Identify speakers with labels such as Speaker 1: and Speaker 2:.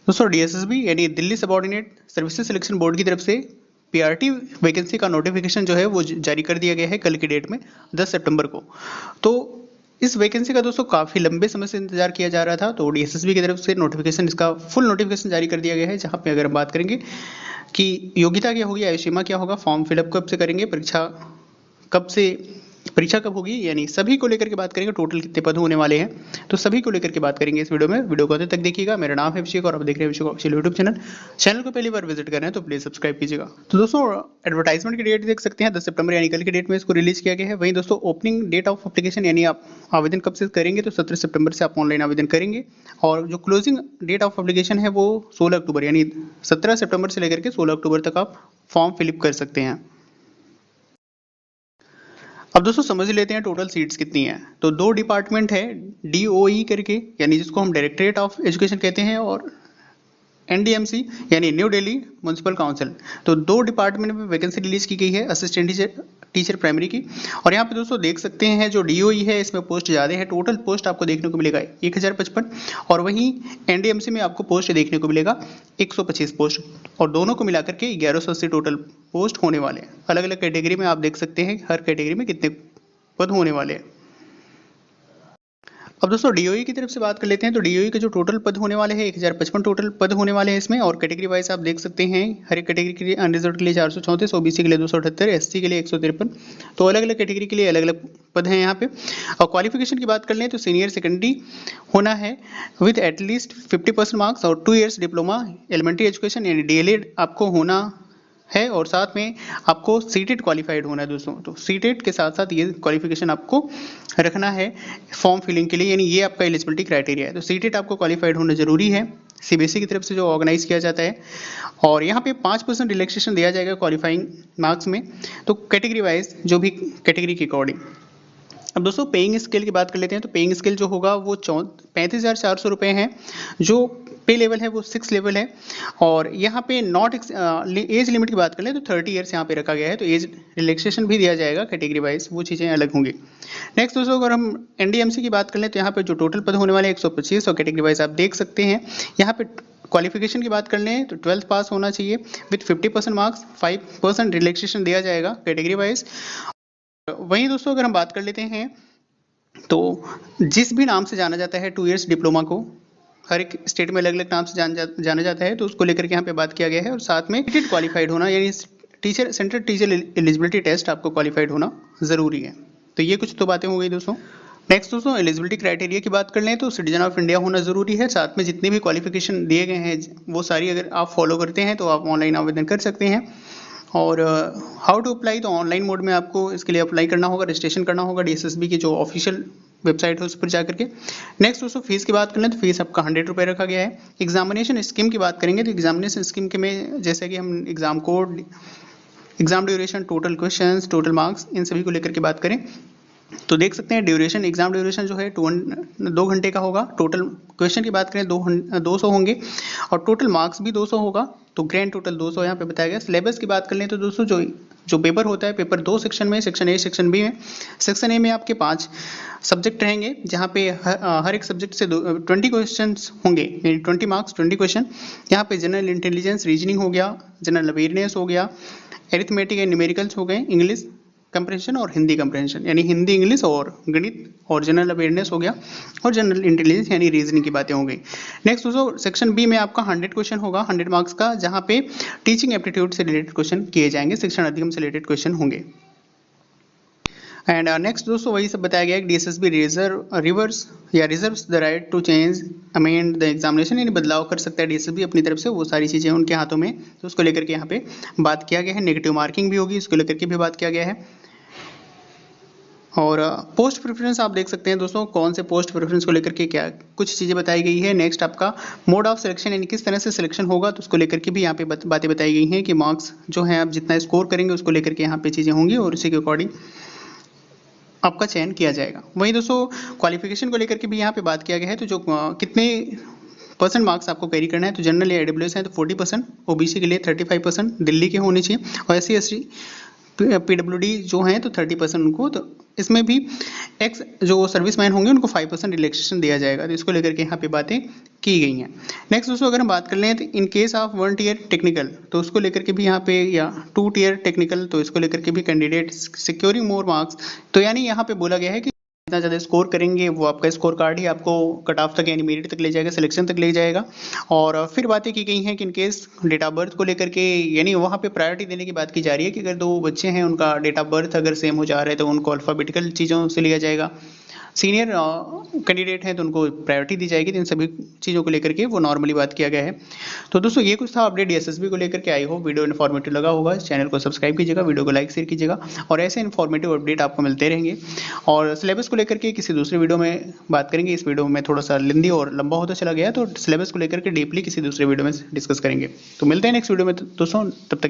Speaker 1: दोस्तों डीएसएसबी यानी Delhi subordinate services selection board की तरफ से पीआरटी वैकेंसी का नोटिफिकेशन जो है वो जारी कर दिया गया है कल की डेट में 10 सितंबर को। तो इस वैकेंसी का दोस्तों काफ़ी लंबे समय से इंतजार किया जा रहा था, तो डीएसएसबी की तरफ से नोटिफिकेशन इसका फुल नोटिफिकेशन जारी कर दिया गया है, जहाँ पे अगर हम बात करेंगे कि योग्यता क्या होगी, आयु सीमा क्या होगा, फॉर्म फिलअप कब से करेंगे, परीक्षा कब होगी, यानी सभी को लेकर के बात करेंगे। टोटल कितने पद होने वाले हैं, तो सभी को लेकर के बात करेंगे इस वीडियो में। वीडियो को अंत तक देखिएगा। मेरा नाम है अभिषेक और आप देख रहे हैं अभिषेक ऑफिशियल यूट्यूब चैनल को पहली बार विजिट कर रहे हैं तो प्लीज सब्सक्राइब कीजिएगा। तो दोस्तों एडवर्टाइजमेंट की डेट देख सकते हैं, 10 सितंबर यानी कल की डेट में इसको रिलीज किया गया है। वहीं दोस्तों ओपनिंग डेट ऑफ एप्लीकेशन यानी आप आवेदन कब से करेंगे, तो 17 सितंबर से आप ऑनलाइन आवेदन करेंगे। और जो क्लोजिंग डेट ऑफ एप्लीकेशन है वो 16 अक्टूबर यानी 17 सितंबर से लेकर के 16 अक्टूबर तक आप फॉर्म फिलअप कर सकते हैं। अब दोस्तों समझ लेते हैं टोटल सीट्स कितनी हैं। तो दो डिपार्टमेंट है, डीओई करके यानी जिसको हम डायरेक्टरेट ऑफ एजुकेशन कहते हैं, और एनडीएमसी यानी न्यू दिल्ली म्युनिसिपल काउंसिल। तो दो डिपार्टमेंट में वैकेंसी रिलीज की गई है असिस्टेंट टीचर प्राइमरी की। और यहाँ पे दोस्तों देख सकते हैं जो डीओई है इसमें पोस्ट ज़्यादा है, टोटल पोस्ट आपको देखने को मिलेगा 1055, और वहीं एनडीएमसी में आपको पोस्ट देखने को मिलेगा 125 पोस्ट, और दोनों को मिलाकर के 1180 टोटल पोस्ट होने वाले हैं। अलग अलग कैटेगरी में आप देख सकते हैं हर कैटेगरी में कितने पद होने वाले हैं। अब दोस्तों डीओई की तरफ से बात कर लेते हैं। तो डीओई के जो टोटल पद होने वाले हैं 1055 टोटल पद होने वाले हैं इसमें, और कैटेगरी वाइज आप देख सकते हैं हर एक कैटेगरी के लिए अनरिजर्व के लिए 434, ओबीसी के लिए 278, एससी के लिए 153। तो अलग अलग कैटेगरी के लिए अलग अलग पद हैं यहाँ पे। और क्वालिफिकेशन की बात कर लें तो सीनियर सेकेंडरी होना है विथ एटलीस्ट 50% मार्क्स, और 2 ईयर्स डिप्लोमा एलिमेंट्री एजुकेशन यानी डीएलएड आपको होना है, और साथ में आपको सीटेट क्वालिफाइड होना है दोस्तों। तो सीटेट के साथ साथ ये क्वालिफिकेशन आपको रखना है फॉर्म फिलिंग के लिए, यानी ये आपका एलिजिबिलिटी क्राइटेरिया है। तो सीटेट आपको क्वालिफाइड होना जरूरी है, सीबीएसई की तरफ से जो ऑर्गेनाइज किया जाता है। और यहाँ पे 5% रिलैक्सेशन दिया जाएगा क्वालिफाइंग मार्क्स में, तो कैटेगरी वाइज जो भी कैटेगरी के अकॉर्डिंग। अब दोस्तों पेइंग स्केल की बात कर लेते हैं। तो पेइंग स्केल जो होगा वो 35,400 रुपये है। जो पे लेवल है वो 6 लेवल है। और यहाँ पे नॉट एज लिमिट की बात कर लें तो 30 ईयर्स यहाँ पे रखा गया है, तो एज रिलैक्सेशन भी दिया जाएगा कैटेगरी वाइज, वो चीज़ें अलग होंगी। नेक्स्ट दोस्तों अगर हम एनडीएमसी की बात कर लें तो यहाँ पे जो टोटल पद होने वाले 125, और कैटेगरी वाइज आप देख सकते हैं यहाँ पे क्वालिफिकेशन की बात कर लें तो 12th पास होना चाहिए विथ 50% मार्क्स, 5% रिलैक्सेशन दिया जाएगा कैटेगरी वाइज। वहीं दोस्तों अगर हम बात कर लेते हैं तो जिस भी नाम से जाना जाता है 2 ईयर्स डिप्लोमा को, हर एक स्टेट में अलग अलग नाम से जाना जाता है, तो उसको लेकर के यहाँ पे बात किया गया है। और साथ में टेट क्वालिफाइड होना यानी teacher central teacher eligibility test आपको क्वालिफाइड होना जरूरी है। तो ये कुछ तो बातें हो गई दोस्तों। नेक्स्ट दोस्तों एलिजिबिलिटी क्राइटेरिया की बात कर लें तो सिटीजन ऑफ इंडिया होना जरूरी है। साथ में जितने भी क्वालिफिकेशन दिए गए हैं वो सारी अगर आप फॉलो करते हैं तो आप ऑनलाइन आवेदन कर सकते हैं। और हाउ टू अप्लाई, तो ऑनलाइन मोड में आपको इसके लिए अप्लाई करना होगा, रजिस्ट्रेशन करना होगा डीएसएसबी की जो ऑफिशियल वेबसाइट है उस पर जाकर के। नेक्स्ट दोस्तों फीस की बात करें तो फीस आपका 100 रुपये रखा गया है। एग्जामिनेशन स्कीम की बात करेंगे तो एग्जामिनेशन स्कीम के में जैसे कि हम exam code, exam duration, total questions, total marks, इन सभी को लेकर के बात करें तो देख सकते हैं ड्यूरेशन, एग्जाम ड्यूरेशन जो है 2 घंटे का होगा। टोटल क्वेश्चन की बात करें 200 होंगे, और टोटल मार्क्स भी 200 होगा, तो ग्रैंड टोटल 200 यहाँ पे बताया गया। सिलेबस की बात कर लें तो दोस्तों जो पेपर होता है, पेपर 2 सेक्शन में, सेक्शन ए सेक्शन बी में। सेक्शन ए में आपके 5 सब्जेक्ट रहेंगे, जहाँ पे हर एक सब्जेक्ट से 20 क्वेश्चन होंगे, यानी 20 मार्क्स 20 क्वेश्चन। यहाँ पे जनरल इंटेलिजेंस, रीजनिंग हो गया, जनरल अवेयरनेस हो गया, एरिथमेटिक एंड न्यूमेरिकल्स हो गए, इंग्लिश कंप्रेंशन और हिंदी कंप्रेंशन यानी हिंदी इंग्लिश और गणित, और जनरल अवेयरनेस हो गया, और जनरल इंटेलिजेंस यानी रीजनिंग की बातें हो गई। नेक्स्ट दोस्तों सेक्शन बी में आपका 100 क्वेश्चन होगा, 100 मार्क्स का, जहां पे टीचिंग एप्टीट्यूड से रिलेटेड क्वेश्चन किए जाएंगे, शिक्षण अधिगम से रिलेटेड क्वेश्चन होंगे। एंड नेक्स्ट दोस्तों वही सब बताया गया है कि DSSB reserves the right to change amend the examination, यानी बदलाव कर सकता है डीएसएसबी अपनी तरफ से, वो सारी चीज़ें उनके हाथों में, तो उसको लेकर के यहाँ पे बात किया गया है। नेगेटिव मार्किंग भी होगी, उसको लेकर के भी बात किया गया है। और पोस्ट प्रेफरेंस आप देख सकते हैं दोस्तों, कौन से पोस्ट प्रेफरेंस को लेकर के क्या कुछ चीज़ें बताई गई है। नेक्स्ट आपका मोड ऑफ सिलेक्शन यानी किस तरह से सिलेक्शन होगा, तो उसको लेकर के भी यहाँ पे बातें बताई गई हैं कि मार्क्स जो है आप जितना स्कोर करेंगे उसको लेकर के यहाँ पे चीज़ें होंगी, और उसी के अकॉर्डिंग आपका चयन किया जाएगा। वहीं दोस्तों क्वालिफिकेशन को लेकर के भी यहाँ पे बात किया गया है, तो जो कितने % मार्क्स आपको कैरी करना है, तो जनरल या ईडब्ल्यूएस है तो 40%, ओबीसी के लिए 35% दिल्ली के होने चाहिए, और एससी एसटी PWD जो हैं तो 30% उनको, तो इसमें भी एक्स जो सर्विसमैन होंगे उनको 5% रिलैक्सेशन दिया जाएगा। तो इसको लेकर के यहाँ पे बातें की गई हैं। नेक्स्ट दोस्तों अगर हम बात कर लें तो in case of 1 tier technical, तो उसको लेकर के भी यहाँ पे, या 2 टियर टेक्निकल, तो इसको लेकर के भी कैंडिडेट सिक्योरिंग मोर मार्क्स, तो यानी यहाँ पे बोला गया है कि जितना ज़्यादा स्कोर करेंगे वो आपका स्कोर कार्ड ही आपको कट ऑफ तक यानी मेरिट तक ले जाएगा, सिलेक्शन तक ले जाएगा। और फिर बातें की गई हैं कि in case date of birth को लेकर के, यानी वहाँ पे प्रायोरिटी देने की बात की जा रही है कि अगर 2 बच्चे हैं उनका डेट ऑफ बर्थ अगर सेम हो जा रहा है तो उनको अल्फ़ाबेटिकल चीज़ों से लिया जाएगा। सीनियर कैंडिडेट हैं तो उनको प्रायोरिटी दी जाएगी। तो इन सभी चीज़ों को लेकर के वो नॉर्मली बात किया गया है। तो दोस्तों ये कुछ था अपडेट एसएसबी को लेकर के। आई होप वीडियो इन्फॉर्मेटिव लगा होगा। चैनल को सब्सक्राइब कीजिएगा, वीडियो को लाइक शेयर कीजिएगा और ऐसे इन्फॉर्मेटिव अपडेट आपको मिलते रहेंगे। और सिलेबस को लेकर के किसी दूसरे वीडियो में बात करेंगे। इस वीडियो में थोड़ा सा लेंदी और लंबा होता चला गया, तो सिलेबस को लेकर के डीपली किसी दूसरे वीडियो में डिस्कस करेंगे। तो मिलते हैं नेक्स्ट वीडियो में दोस्तों, तब तक